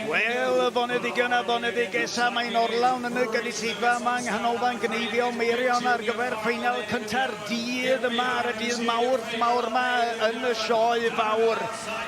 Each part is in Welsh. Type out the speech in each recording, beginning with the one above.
Wel, bonedig mae'n orlawn yn y gynulleidfa. Mae nghanolfan gneifio Meirion ar gyfer ffeinal cynta'r dydd yma ar y dydd mawr yma yn y sioe fawr.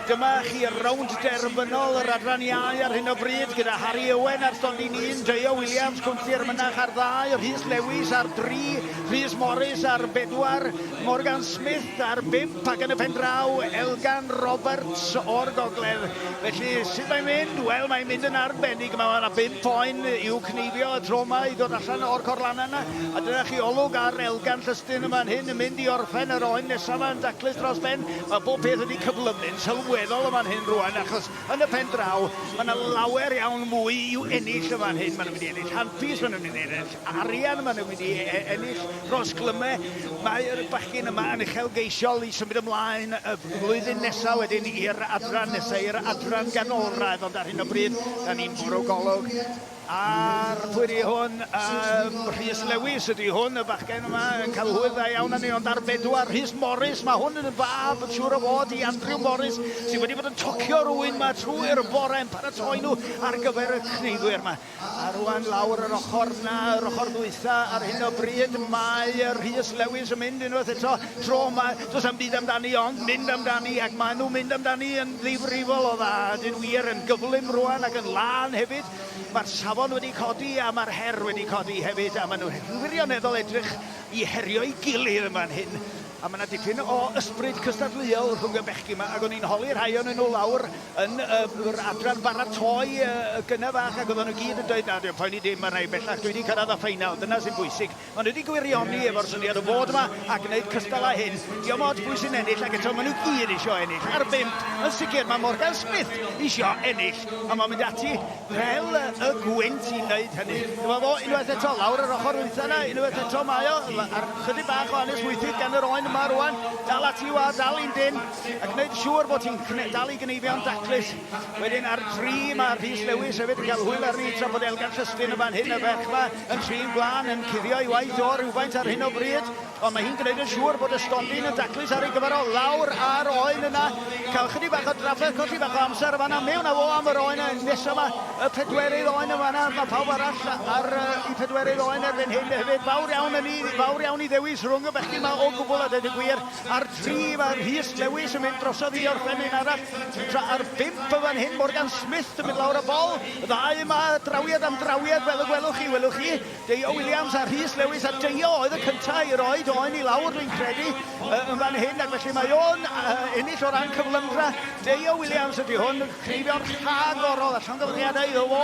Dyma chi rownd derbynol yr adran iau ar hyn o bryd gyda Harry Owen ar stondin 1, Deo Williams, Cwntir Mynach ar 2, Rhys Lewis ar 3, Rhys Morris ar 4, Morgan Smith ar 5 ac yn y pen draw Elgan Roberts o'r gogledd. Felly, sut mae'n mynd? Wel, mae'n mynd yn arbennig. Mae yna 5 poen i'w cneifio y tro yma i ddod allan o'r corlanna yna. A dyna chi olwg ar Elgan Llystyn yma'n hyn yn mynd i orffen yr oen nesaf yma'n daclus dros ben. Mae bob peth wedi cyflymu'n sylweddol yma'n hyn rwan, achos yn y pen draw mae yna lawer iawn mwy i'w ennill yma'n hyn. Maen nhw'n mynd i ennill handpys, maen nhw'n mynd i ennill arian, maen nhw'n mynd i ennill dros glymau. Mae'r bachgyn yma yn uchelgeisiol i symud ymlaen y flwyddyn nesaf wedyn i'r adran nesaf, i'r adran ganolradd, ond ar hyn o bryd, da ni'n bwrw golwg. A'r pwy di hwn, Rhys Lewis ydi hwn, y bachgen yma yn cael hwyl dda iawn ni, ond ar 4, Rhys Morris, mae hwn yn y fab, yn siŵr o fod i Andrew Morris, sydd wedi bod yn tocio rhywun yma trwy'r bore yn paratoi nhw ar gyfer y cneifwyr yma. A rwan lawr yr ochr na, yr ochr ddwytha, ar hyn o bryd, mae Rhys Lewis yn mynd unwaith eto, tro yma, does am byd amdani, ond mynd amdani, ac maen nhw'n mynd amdani yn ddifrifol o dda, dyn wir yn gyflym rwan ac yn lan hefyd. Mae'r safon wedi codi a mae'r her wedi codi hefyd, a maen nhw'n wirioneddol edrych i herio i gilydd yma'n hyn. A mae yna dipyn o ysbryd cystadleuol rhwng y bechgyn yma, ac o'n i'n holi rhai o'n nhw lawr yn yr adran baratoi gynna fach, ac oedden nhw gyd yn dweud, na, dwi'n poeni dim yn rhai bellach, dwi wedi cyrraedd y ffeinal, dyna sy'n bwysig. Maen nhw wedi gwirioni efo'r syniad o fod yma a gwneud cystal â hyn. Diolch mod pwy sy'n ennill, ac eto maen nhw gyd eisiau ennill. Ar 5, yn sicr, mae Morgan Smith eisiau ennill, a mae'n mynd ati fel y gwynt i wneud hynny. Dyma fo, unwaith eto, lawr yr ochr wytha yna, unwaith eto mae o, ar chydig bach o aneswythig gan yr oen yma rwan, dal ati wa, dal i'n dyn, ac gwneud siŵr bod ti'n dal i gneifio'n daclus. Wedyn ar 3 mae Rhys Lewis hefyd yn cael hwyl ar ni tra bod Elgan Llystyn y fan hyn y fech yma yn trin blaen yn cuddio i waith o rhywfaint ar hyn o bryd. Ond mae hi'n gwneud yn siŵr bod y stondin yn daclus ar ei gyfer o lawr ar oen yna. Cael chydig bach o drafferth, colli bach o amser y fanna. Mewn a fo am yr oen nesaf yma, y 4ydd oen y fanna. Mae pawb arall ar i 4ydd oen erbyn hyn hefyd. Fawr iawn i ddewis rhwng y bechgyn yma o gwbl a dweud y gwir. Ar 3 mae Rhys Lewis yn mynd drosodd i orffen un arall. Ar 5 y fan hyn Morgan Smith yn mynd lawr y bol. Y ddau yma drawiad am drawiad fel y gwelwch chi. Deo Williams a Rhys Lewis a Deo oedd y cyntaf i roed oen i lawr dwi'n credu yn fan hyn, ac felly mae o'n ennill o ran cyflymdra. Deo Williams ydy hwn, cneifio'r rhagorol a llongyfriadau iddo fo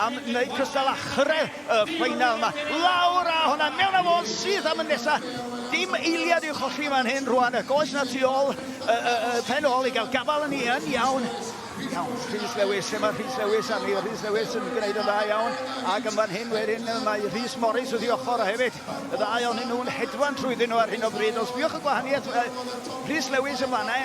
am wneud cystal achrau y ffeinal yma. Lawr a hwnna, mewn a fo'n sydd am y nesaf. Dim eiliad i'w cholli fan hyn rwan, y goes na tu ôl, pen ôl i gael gafal yn iawn. Rhys Lewis, dyma Rhys Lewis a mi Rhys Lewis yn gwneud yn dda iawn, ac yn fan hyn wedyn mae Rhys Morris wedi ochr o hefyd. Y ddau o'n nhw'n hedfan trwyddyn nhw ar hyn o bryd. Os biwch y gwahaniaeth, Rhys Lewis yn fanna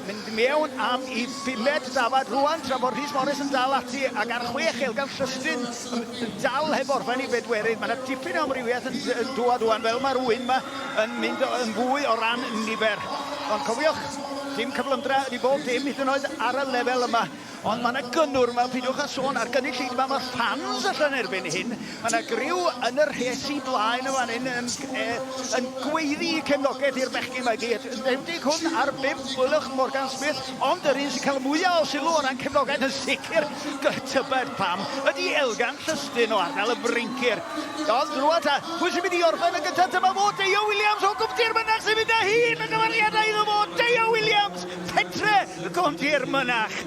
mynd mewn am i 5 dafad rwan tra bod Rhys Morris yn dal ati, ac ar 6 Elgan Llystyn yn dal heb orffen i 4ydd. Mae yna dipyn o amrywiaeth yn dŵad rwan fel mae rhywun yma yn mynd yn fwy o ran nifer. Ond cofiwch, dim cyflymdra ydi bob dim hyd yn oed ar y lefel yma. Ond mae yna gynnwr yma, pidiwch a sôn ar gynulleidfa yma, mae'r fans allan erbyn hyn. Mae yna griw yn yr rhesi blaen yma yn gweiddi cefnogaeth i'r bechgyn yma gyd. Endig hwn ar 5 gwylwch Morgan Smith, ond yr un sy'n cael mwyaf o sylw o ran cefnogaeth yn sicr gytybed pam ydi Elgan Llystyn o ardal y Brincir. Ond rwan ta, pwy sy'n mynd i orffen yn gyntaf, dyma fo Deo Williams o Gwmdir Mynach sy'n mynd â hun yn gyfariadau iddo fo. Deo Williams, pentre Gwmdir Mynach.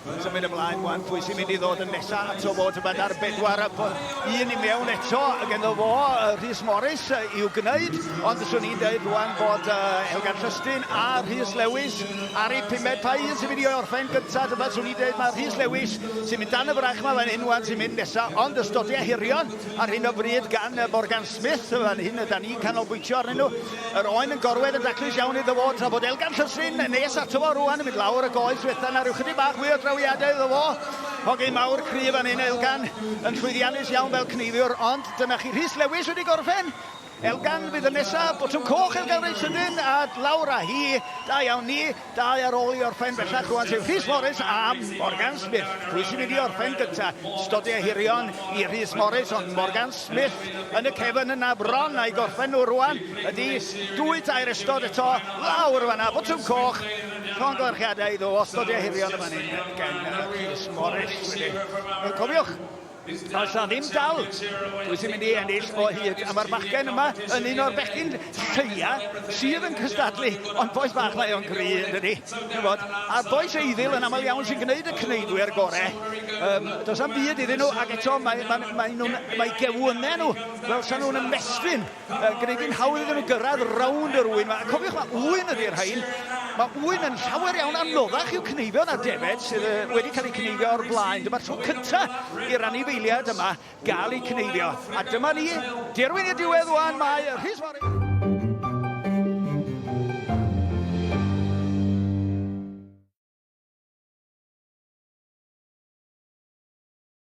Sy'n mynd ymlaen gwan, pwy sy'n mynd i ddod yn nesaf at o fod yma ar 4, un i mewn eto, ac ynddo fo Rhys Morris i'w gwneud, ond swn i'n dweud rwan bod Elgan Llystyn a Rhys Lewis ar ei 5 pa un sy'n mynd i orffen gyntaf. Dyma swn i'n dweud mae Rhys Lewis sy'n mynd dan y frach yma fan hyn wan sy'n mynd nesaf, ond ystodiau hirion ar hyn o bryd gan Morgan Smith fan hyn, da ni'n canolbwyntio arnyn nhw. Yr oen yn gorwedd yn daclus iawn iddo fo, tra bod Elgan Llystyn nes ato fo rwan yn mynd lawr y goes fethan ar ryw chydig bach mwy o drawiadau iddo fo. Hogyn mawr cryf fan hyn Elgan yn llwyddiannus iawn fel cneifiwr, ond dyma chi Rhys Lewis wedi gorffen. Elgan bydd y nesaf, botwm coch Elgan Rhys Ydyn, a lawr â hi, da iawn ni, da ar ôl i orffen bellach rwan sef Rhys Morris a Morgan Smith. Pwy sy'n mynd i orffen gyda? Stodiau hirion i Rhys Morris, ond Morgan Smith yn y cefn yna bron a'i gorffen nhw rwan. Ydy 2-2 ystod eto, lawr fan'na, botwm coch. Llongyfarchiadau iddo, o stodiau hirion y fan hyn gen Rhys Morris. Cofiwch, oes na ddim dal. Pwy sy'n mynd i ennill o hyd. A mae'r bachgen yma yn un o'r bechgyn lleia sydd yn cystadlu. Ond boes bach na o'n gry, ydy. A boes eiddil yn aml iawn sy'n gwneud y cneudwyr gorau. Does am byd iddyn nhw, ac eto mae gewnau nhw, fel sa'n nhw'n ymestyn, gwneud yn hawdd iddyn nhw gyrraedd rownd yr wyn. Cofiwch, mae wyn ydy'r rhain. Mae wyn yn llawer iawn anoddach i'w cneifio na defed sydd wedi cael ei cneifio o'r blaen. Dyma'r tro cyntaf i'r anifeiliad yma gael ei cneifio. A dyma ni, dirwyn i'r diwedd wan, mae Rhys Morris.